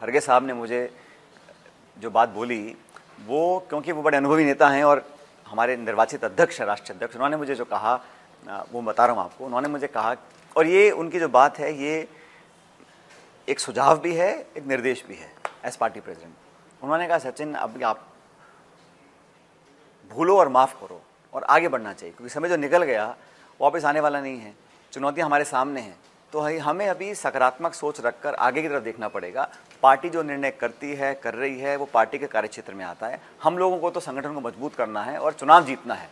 खरगे साहब ने मुझे जो बात बोली वो, क्योंकि वो बड़े अनुभवी नेता हैं और हमारे निर्वाचित अध्यक्ष, राष्ट्रीय अध्यक्ष, उन्होंने मुझे जो कहा वो बता रहा हूँ आपको। उन्होंने मुझे कहा, और ये उनकी जो बात है ये एक सुझाव भी है, एक निर्देश भी है एज पार्टी प्रेसिडेंट। उन्होंने कहा, सचिन अब आप भूलो और माफ़ करो और आगे बढ़ना चाहिए, क्योंकि समय जो निकल गया वापस आने वाला नहीं है, चुनौतियाँ हमारे सामने हैं। तो हमें अभी सकारात्मक सोच रखकर आगे की तरफ देखना पड़ेगा। पार्टी जो निर्णय करती है, कर रही है, वो पार्टी के कार्यक्षेत्र में आता है। हम लोगों को तो संगठन को मजबूत करना है और चुनाव जीतना है।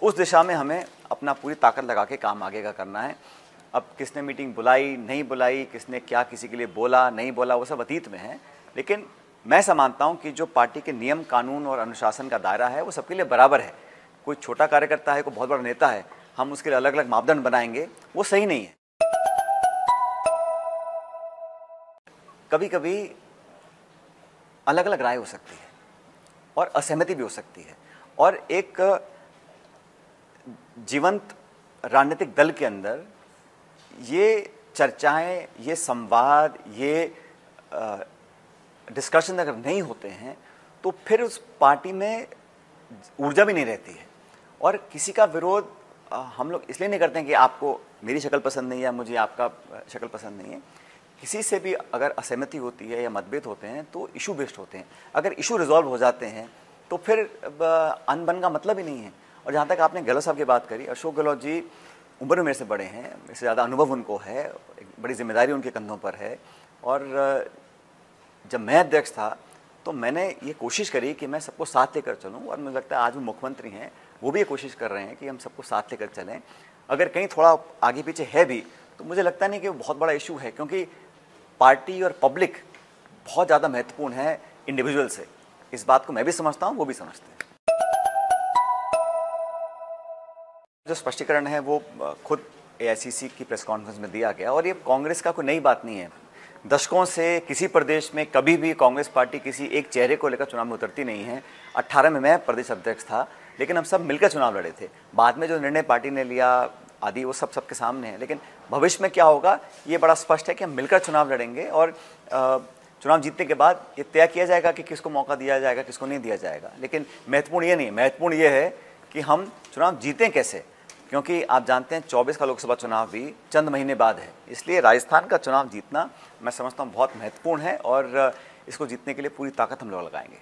उस दिशा में हमें अपना पूरी ताकत लगा के काम आगे का करना है। अब किसने मीटिंग बुलाई, नहीं बुलाई, किसने क्या किसी के लिए बोला, नहीं बोला, वो सब अतीत में है। लेकिन मैं ऐसा मानता हूँ कि जो पार्टी के नियम, कानून और अनुशासन का दायरा है वो सबके लिए बराबर है। कोई छोटा कार्यकर्ता है, कोई बहुत बड़ा नेता है, हम उसके लिए अलग अलग मापदंड बनाएंगे, वो सही नहीं है। कभी कभी अलग अलग राय हो सकती है और असहमति भी हो सकती है, और एक जीवंत राजनीतिक दल के अंदर ये चर्चाएं, ये संवाद, ये डिस्कशन अगर नहीं होते हैं तो फिर उस पार्टी में ऊर्जा भी नहीं रहती है। और किसी का विरोध हम लोग इसलिए नहीं करते हैं कि आपको मेरी शक्ल पसंद नहीं है, मुझे आपका शक्ल पसंद नहीं है। किसी से भी अगर असहमति होती है या मतभेद होते हैं तो इशू बेस्ड होते हैं। अगर इशू रिजॉल्व हो जाते हैं तो फिर अनबन का मतलब ही नहीं है। और जहाँ तक आपने गहलोत साहब की बात करी, अशोक गहलोत जी उम्र में मेरे से बड़े हैं, मेरे से ज़्यादा अनुभव उनको है, एक बड़ी जिम्मेदारी उनके कंधों पर है। और जब मैं अध्यक्ष था तो मैंने ये कोशिश करी कि मैं सबको साथ लेकर चलूँ, और मुझे लगता है आज वो मुख्यमंत्री हैं, वो भी ये कोशिश कर रहे हैं कि हम सबको साथ लेकर चलें। अगर कहीं थोड़ा आगे पीछे है भी तो मुझे लगता नहीं कि वो बहुत बड़ा इशू है, क्योंकि पार्टी और पब्लिक बहुत ज़्यादा महत्वपूर्ण है इंडिविजुअल से। इस बात को मैं भी समझता हूँ, वो भी समझते हैं। जो स्पष्टीकरण है वो खुद एआईसीसी की प्रेस कॉन्फ्रेंस में दिया गया, और ये कांग्रेस का कोई नई बात नहीं है। दशकों से किसी प्रदेश में कभी भी कांग्रेस पार्टी किसी एक चेहरे को लेकर चुनाव में उतरती नहीं है। 18 में मैं प्रदेश अध्यक्ष था, लेकिन हम सब मिलकर चुनाव लड़े थे। बाद में जो निर्णय पार्टी ने लिया आदि वो सब सबके सामने है। लेकिन भविष्य में क्या होगा ये बड़ा स्पष्ट है कि हम मिलकर चुनाव लड़ेंगे, और चुनाव जीतने के बाद ये तय किया जाएगा कि किसको मौका दिया जाएगा, किसको नहीं दिया जाएगा। लेकिन महत्वपूर्ण ये नहीं, महत्वपूर्ण ये है कि हम चुनाव जीतें कैसे, क्योंकि आप जानते हैं 24 का लोकसभा चुनाव भी चंद महीने बाद है। इसलिए राजस्थान का चुनाव जीतना मैं समझता हूँ बहुत महत्वपूर्ण है, और इसको जीतने के लिए पूरी ताकत हम लोग लगाएंगे।